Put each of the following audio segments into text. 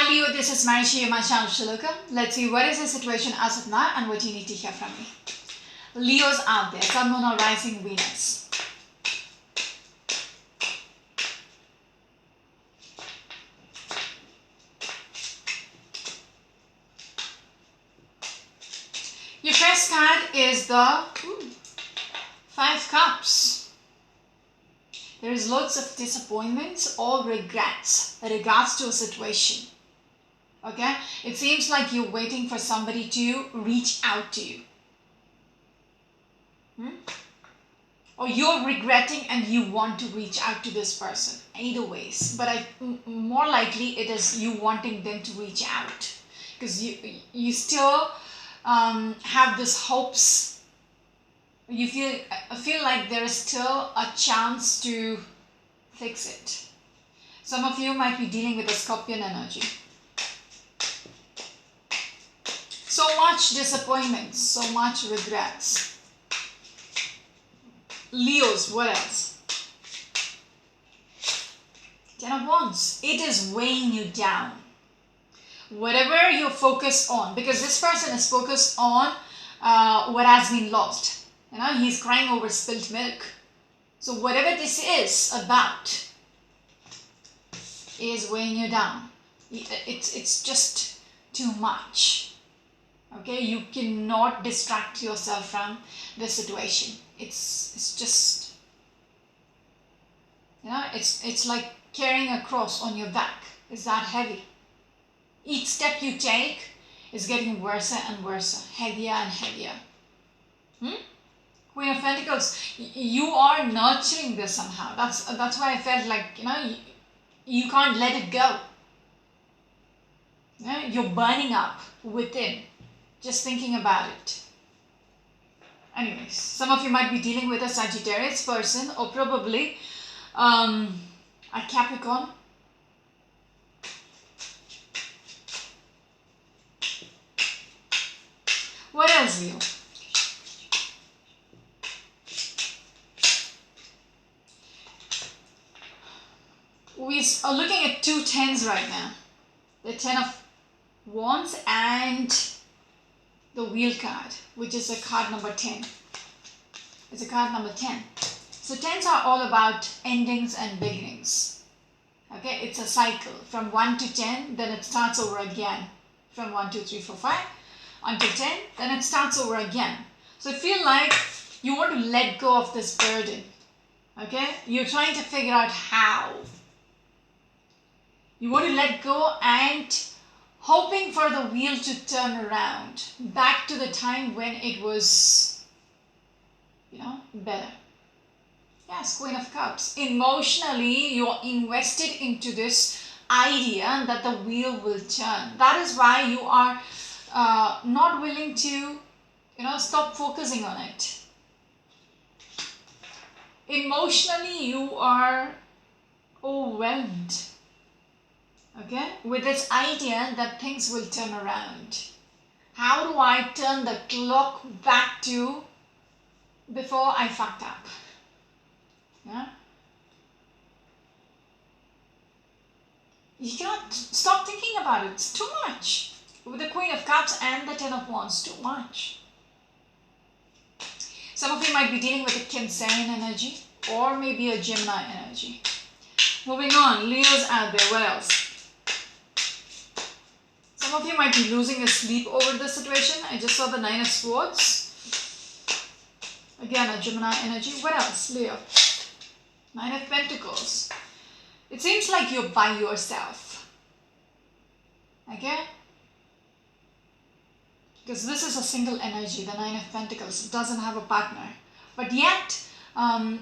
Hi Leo, this is Marishi, my channel Shaloka. Let's see what is the situation as of now and what you need to hear from me. Leo's out there, Sun, Moon or Rising Venus. Your first card is the Five Cups. There is lots of disappointments or regrets in regards to a situation. Okay? It seems like you're waiting for somebody to reach out to you. Or you're regretting and you want to reach out to this person. Either ways. But more likely it is you wanting them to reach out. Because you still have this hopes. You feel like there is still a chance to fix it. Some of you might be dealing with a Scorpion energy. So much disappointment, so much regrets. Leos, what else? Ten of Wands. It is weighing you down. Whatever you're focused on, because this person is focused on what has been lost. You know, he's crying over spilt milk. So whatever this is about is weighing you down. It's just too much. Okay, you cannot distract yourself from the situation. It's just, you know, it's like carrying a cross on your back. It's that heavy. Each step you take is getting worse and worse, heavier and heavier. Queen of Pentacles, you are nurturing this somehow. That's why I felt like, you know, you can't let it go. You know, you're burning up within. Just thinking about it. Anyways, some of you might be dealing with a Sagittarius person or probably a Capricorn. What else, Leo? We are looking at two tens right now. The Ten of Wands and the Wheel card, which is a card number 10. It's a card number 10. So 10s are all about endings and beginnings. Okay, it's a cycle from 1 to 10, then it starts over again. From 1, 2, 3, 4, 5 until 10, then it starts over again. So I feel like you want to let go of this burden. Okay, you're trying to figure out how. You want to let go and hoping for the wheel to turn around back to the time when it was, you know, better. Yes, Queen of Cups. Emotionally, you're invested into this idea that the wheel will turn. That is why you are not willing to, you know, stop focusing on it. Emotionally, you are overwhelmed. Okay, with this idea that things will turn around. How do I turn the clock back to before I fucked up? Yeah? You cannot stop thinking about it. It's too much. With the Queen of Cups and the Ten of Wands, too much. Some of you might be dealing with a Cancerian energy or maybe a Gemini energy. Moving on, Leo's out there. What else? Some of you might be losing your sleep over this situation. I just saw the Nine of Swords. Again, a Gemini energy. What else, Leo? Nine of Pentacles. It seems like you're by yourself. Okay? Because this is a single energy, the Nine of Pentacles. It doesn't have a partner. But yet,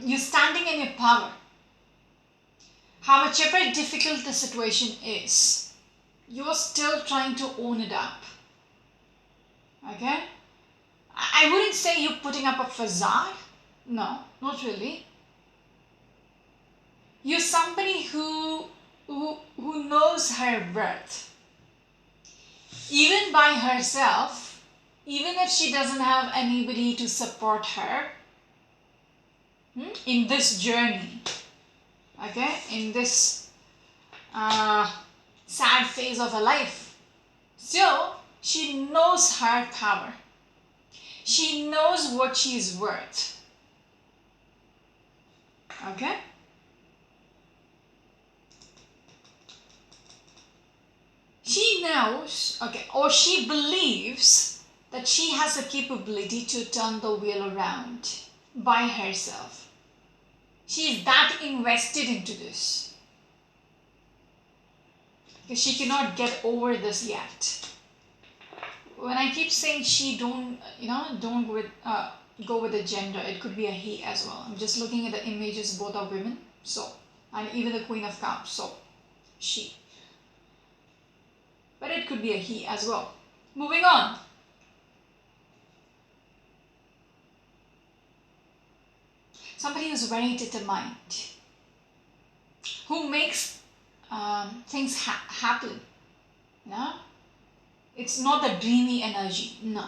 you're standing in your power. However difficult the situation is, you're still trying to own it up. Okay? I wouldn't say you're putting up a facade. No, not really. You're somebody who knows her worth. Even by herself, even if she doesn't have anybody to support her in this journey, okay, in this sad phase of her life. Still, she knows her power. She knows what she is worth. Okay? She knows, okay, or she believes that she has the capability to turn the wheel around by herself. She is that invested into this. Because she cannot get over this yet. When I keep saying she, don't go with the gender. It could be a he as well. I'm just looking at the images. Both are women. So, and even the Queen of Cups. So, she. But it could be a he as well. Moving on. Somebody who's very determined. Who makes things happen. You know? It's not the dreamy energy. No.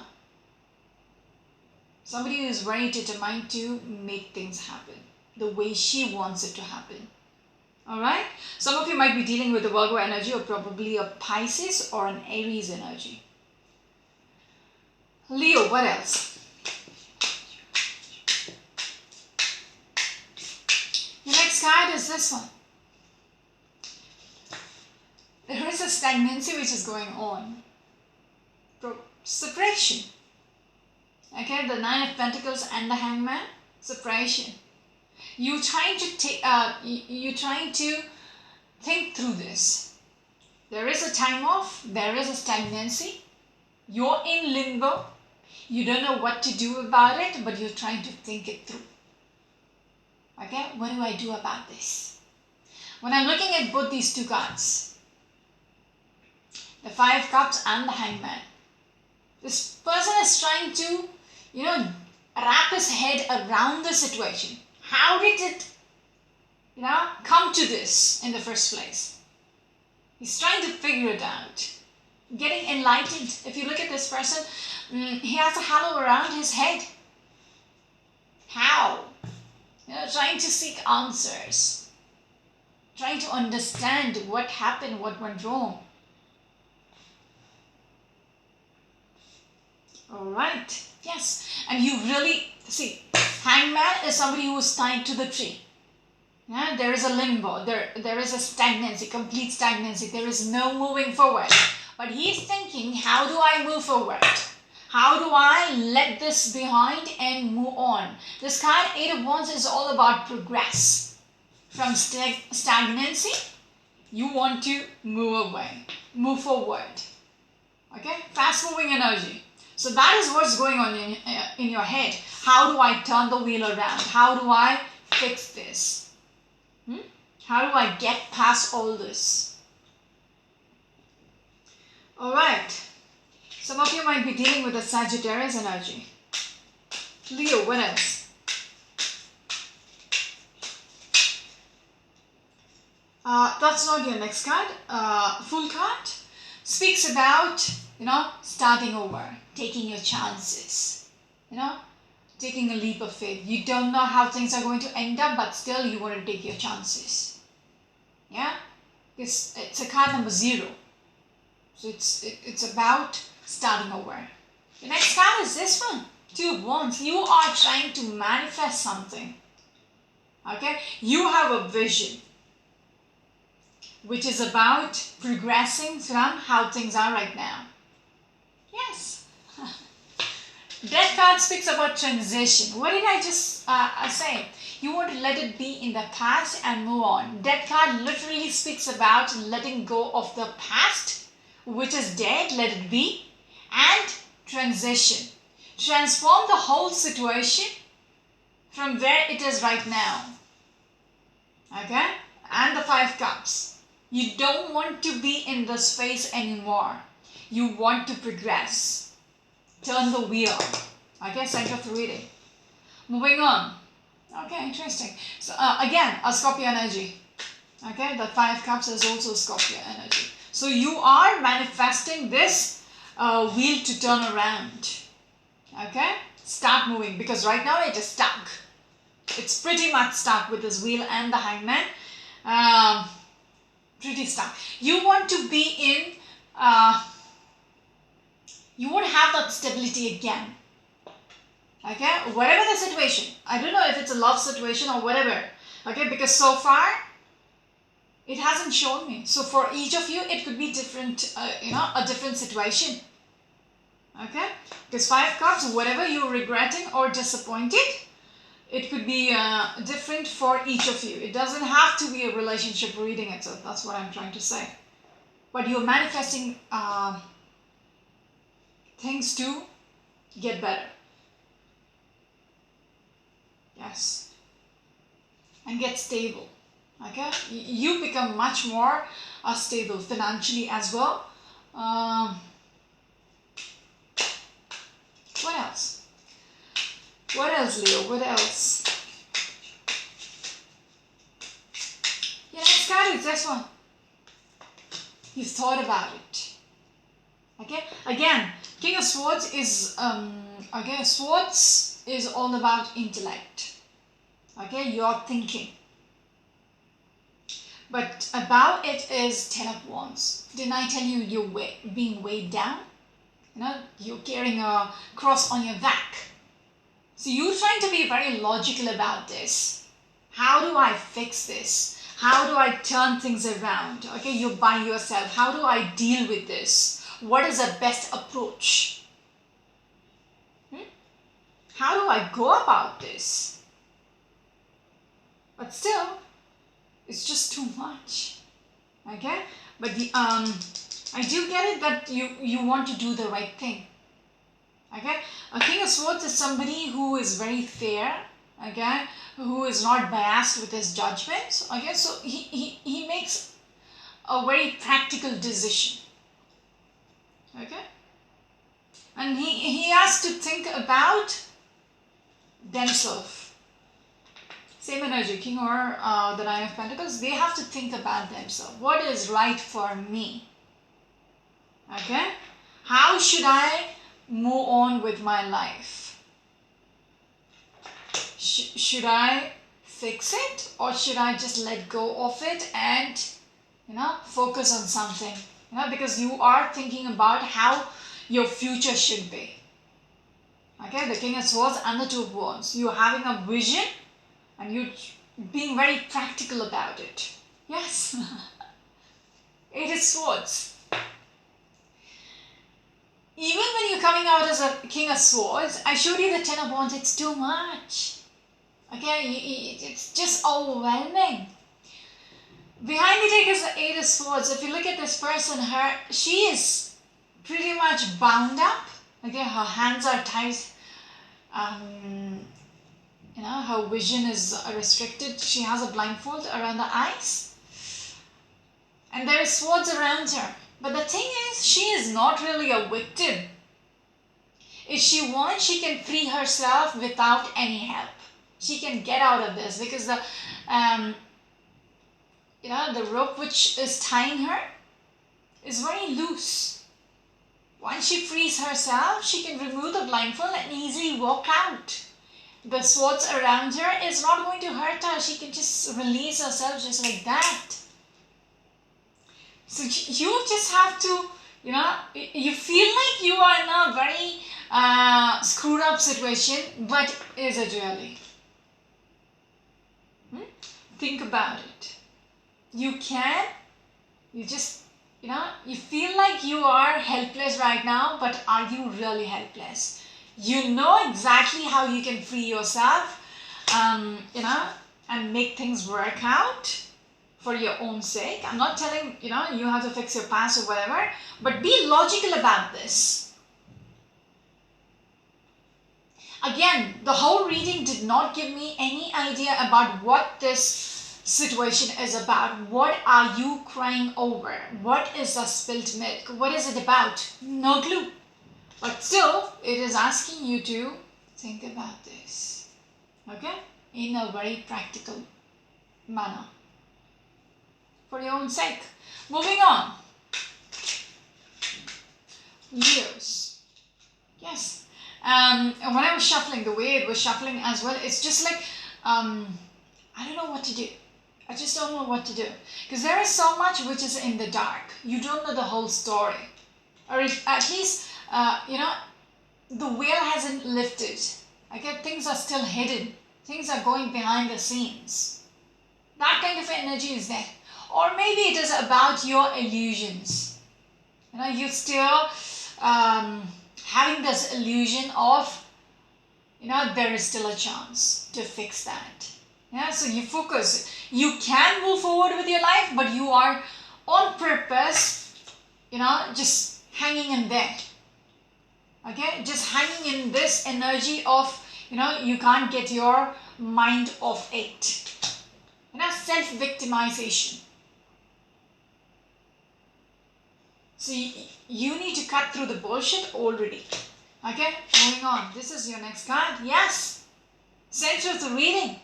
Somebody who is very determined to make things happen the way she wants it to happen. Alright? Some of you might be dealing with a Virgo energy or probably a Pisces or an Aries energy. Leo, what else? The next card is this one. There is a stagnancy which is going on. Separation. Okay, the Nine of Pentacles and the Hangman. Separation. You're trying to think through this. There is a time off. There is a stagnancy. You're in limbo. You don't know what to do about it, but you're trying to think it through. Okay, what do I do about this? When I'm looking at both these two cards, the Five of Cups and the Hangman, this person is trying to, wrap his head around the situation. How did it, come to this in the first place? He's trying to figure it out. Getting enlightened. If you look at this person, he has a halo around his head. How? Trying to seek answers. Trying to understand what happened, what went wrong. Alright, yes. And you really, see, Hangman is somebody who is tied to the tree. Yeah, there is a limbo, there is a stagnancy, complete stagnancy. There is no moving forward. But he's thinking, how do I move forward? How do I let this behind and move on? This card, Eight of Wands, is all about progress. From stagnancy, you want to move away, move forward. Okay, fast moving energy. So that is what's going on in your head. How do I turn the wheel around? How do I fix this? How do I get past all this? Alright. Some of you might be dealing with a Sagittarius energy. Leo, what else? That's not your next card. Full card speaks about, starting over, taking your chances, taking a leap of faith. You don't know how things are going to end up, but still you want to take your chances. Yeah? It's a card number 0. So it's about starting over. The next card is this one. Two of Wands. You are trying to manifest something. Okay? You have a vision, which is about progressing from how things are right now. Yes. Death card speaks about transition. What did I just say? You want to let it be in the past and move on. Death card literally speaks about letting go of the past, which is dead, let it be, and transition. Transform the whole situation from where it is right now. Okay? And the Five Cups. You don't want to be in this phase anymore. You want to progress. Turn the wheel. Okay, center of the reading. Moving on. Okay, interesting. So again, a Scorpio energy. Okay, the Five Cups is also Scorpio energy. So you are manifesting this wheel to turn around. Okay, start moving, because right now it is stuck. It's pretty much stuck with this wheel and the Hangman. pretty stuck. You want to be in, you won't have that stability again. Okay, whatever the situation, I don't know if it's a love situation or whatever. Okay, because so far it hasn't shown me. So for each of you, it could be different, a different situation. Okay, because 5 cups, whatever you're regretting or disappointed, it could be different for each of you. It doesn't have to be a relationship reading itself. That's what I'm trying to say. But you're manifesting things to get better. Yes. And get stable. Okay? You become much more stable financially as well. What else? What else, Leo? What else? Yeah, next card is this one. You've thought about it. Okay? Again, King of Swords is Swords is all about intellect. Okay, you're thinking. But about it is 10 of Wands. Didn't I tell you you're being weighed down? You're carrying a cross on your back. So you're trying to be very logical about this. How do I fix this? How do I turn things around? Okay, you're by yourself. How do I deal with this? What is the best approach? How do I go about this? But still, it's just too much. Okay, but I do get it that you want to do the right thing. Okay, a King of Swords is somebody who is very fair. Okay, who is not biased with his judgments. Okay, so he makes a very practical decision. Okay, and he has to think about themselves. Same energy, King or the Nine of Pentacles, they have to think about themselves. What is right for me? Okay? How should I move on with my life? Should I fix it, or should I just let go of it and focus on something? Because you are thinking about how your future should be. Okay, the King of Swords and the Two of Wands. You're having a vision and you're being very practical about it. Yes. Eight of Swords. Even when you're coming out as a King of Swords, I showed you the Ten of Wands, it's too much. Okay, it's just overwhelming. Behind the deck is the Eight of Swords. If you look at this person, she is pretty much bound up. Okay, her hands are tied. Her vision is restricted. She has a blindfold around the eyes. And there is swords around her. But the thing is, she is not really a victim. If she wants, she can free herself without any help. She can get out of this because the rope which is tying her is very loose. Once she frees herself, she can remove the blindfold and easily walk out. The swords around her is not going to hurt her. She can just release herself just like that. So you just have to, you feel like you are in a very screwed up situation, but is it really? Think about it. You just, you feel like you are helpless right now, but are you really helpless? You know exactly how you can free yourself, and make things work out for your own sake. I'm not telling, you have to fix your past or whatever, but be logical about this. Again, the whole reading did not give me any idea about what this situation is about. What are you crying over? What is the spilt milk? What is it about? No clue. But still, it is asking you to think about this. Okay? In a very practical manner. For your own sake. Moving on. Leos. Yes. And when I was shuffling, the way it was shuffling as well, it's just like, I don't know what to do. I just don't know what to do. Because there is so much which is in the dark. You don't know the whole story. Or if, at least, the veil hasn't lifted. Okay, things are still hidden. Things are going behind the scenes. That kind of energy is there. Or maybe it is about your illusions. You still having this illusion of, there is still a chance to fix that. Yeah, so you focus. You can move forward with your life, but you are on purpose, just hanging in there. Okay, just hanging in this energy of, you can't get your mind off it. Self-victimization. So you need to cut through the bullshit already. Okay, moving on. This is your next card. Yes, center of the reading.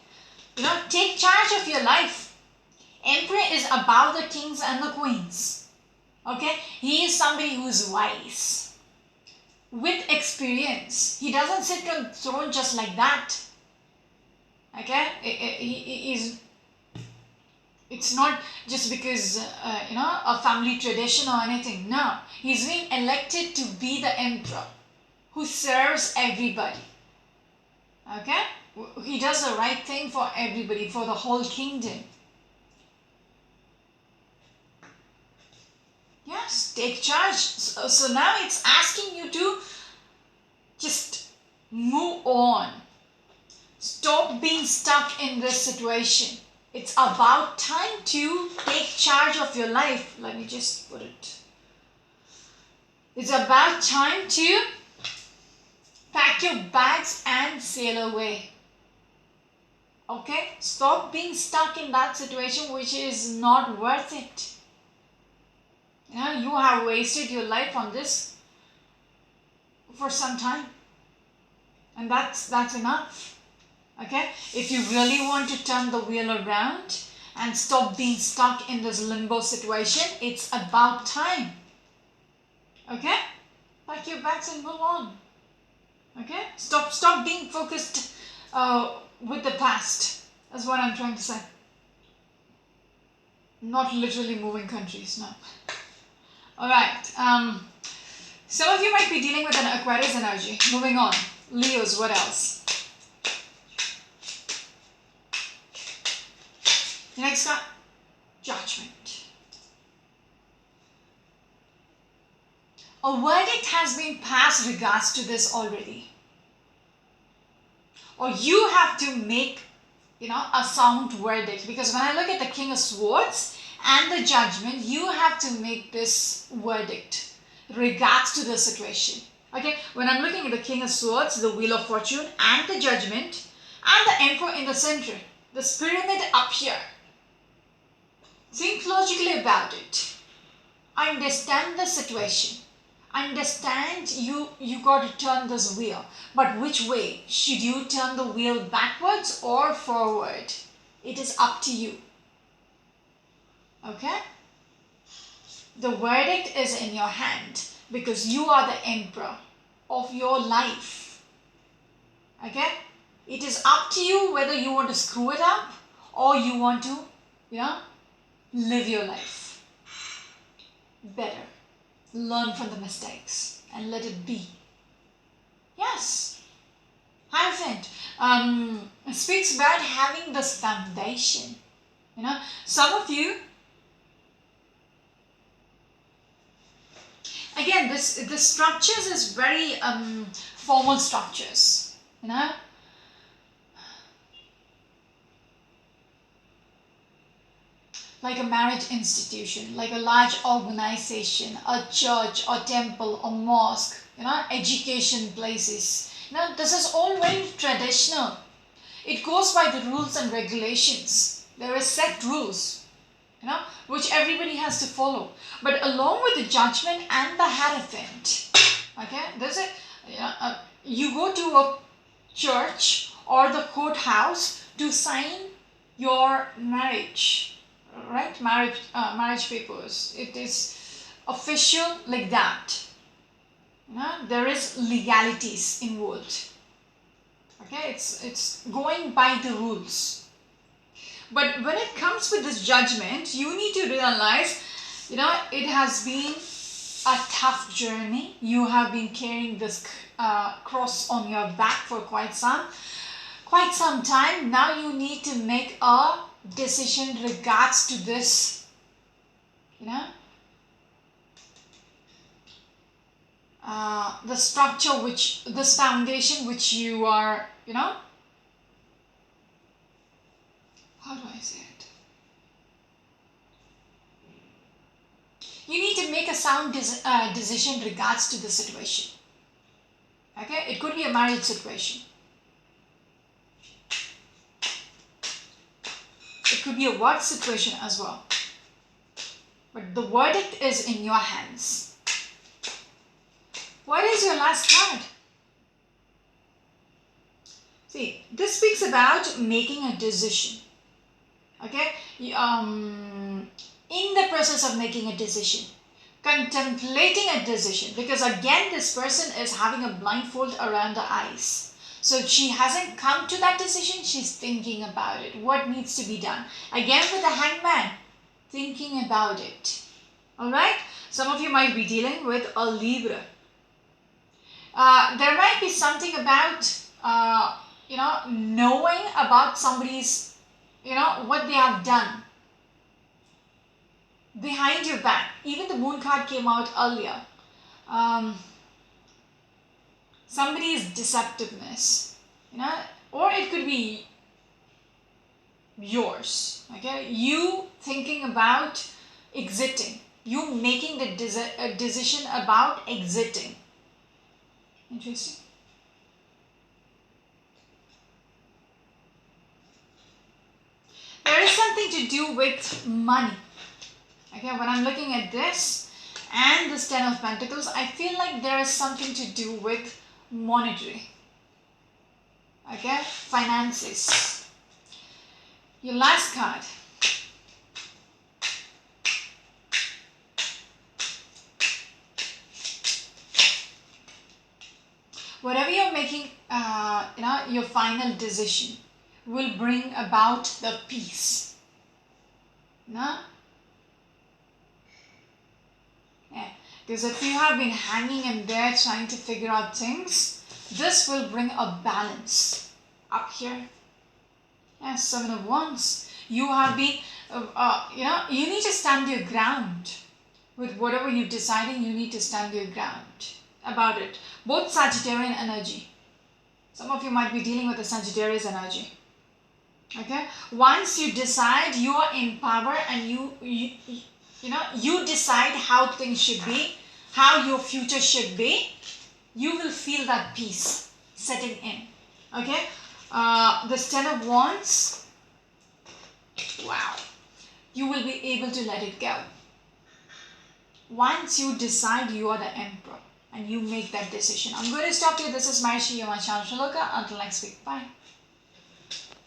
Take charge of your life. Emperor is above the kings and the queens. Okay, he is somebody who is wise, with experience. He doesn't sit on the throne just like that. Okay, it's not just because a family tradition or anything. No, he's been elected to be the emperor who serves everybody. Okay, he does the right thing for everybody, for the whole kingdom. Yes, take charge. So now it's asking you to just move on. Stop being stuck in this situation. It's about time to take charge of your life. Let me just put it. It's about time to pack your bags and sail away. Okay? Stop being stuck in that situation which is not worth it. You have wasted your life on this for some time. And that's enough. Okay? If you really want to turn the wheel around and stop being stuck in this limbo situation, it's about time. Okay? Pack your bags and move on. Okay? Stop being focused with the past. That's what I'm trying to say. Not literally moving countries, no. Alright. Some of you might be dealing with an Aquarius energy. Moving on. Leos, what else? The next card, Judgment. A verdict has been passed regards to this already. Or you have to make, a sound verdict. Because when I look at the King of Swords and the Judgment, you have to make this verdict regards to the situation. Okay, when I'm looking at the King of Swords, the Wheel of Fortune and the Judgment and the Emperor in the center, this pyramid up here. Think logically about it. Understand the situation. Understand you got to turn this wheel. But which way? Should you turn the wheel backwards or forward? It is up to you. Okay? The verdict is in your hand because you are the emperor of your life. Okay? It is up to you whether you want to screw it up or you want to, live your life better. Learn from the mistakes and let it be. Yes. Hierophant speaks about having this foundation. Some of you, again, this structures is very formal structures. Like a marriage institution, like a large organization, a church, a temple, a mosque, education places. This is all very traditional. It goes by the rules and regulations. There are set rules, which everybody has to follow. But along with the Judgment and the Hierophant, okay, you go to a church or the courthouse to sign your marriage. Right, marriage papers. It is official like that. There is legalities involved. Okay, it's going by the rules. But when it comes with this judgment, you need to realize, it has been a tough journey. You have been carrying this cross on your back for quite some time. Now you need to make a decision regards to this, the structure, this foundation which you are, how do I say it? You need to make a sound decision regards to the situation. Okay, it could be a marriage situation. It could be a work situation as well. But the verdict is in your hands. What is your last card? See, this speaks about making a decision. Okay, in the process of making a decision, contemplating a decision, because again this person is having a blindfold around the eyes. So she hasn't come to that decision, she's thinking about it. What needs to be done? Again with the Hangman, thinking about it. Alright, some of you might be dealing with a Libra. There might be something about, knowing about somebody's, what they have done behind your back. Even the Moon card came out earlier. Somebody's deceptiveness, or it could be yours. Okay, you thinking about exiting, you making the decision about exiting. Interesting. There is something to do with money. Okay, when I'm looking at this and this Ten of Pentacles, I feel like there is something to do with monetary. Okay, finances. Your last card. Whatever you're making, your final decision will bring about the peace. No? Yeah. Because if you have been hanging in there trying to figure out things, this will bring a balance. Up here. Yeah, Seven of Wands. You have been, you need to stand your ground. With whatever you're deciding, you need to stand your ground about it. Both Sagittarian energy. Some of you might be dealing with a Sagittarius energy. Okay? Once you decide, you are in power and you decide how things should be, how your future should be, you will feel that peace setting in. Okay? This Ten of Wands, wow. You will be able to let it go. Once you decide, you are the emperor and you make that decision. I'm going to stop here. This is Marishi, your channel Shaloka. Until next week. Bye.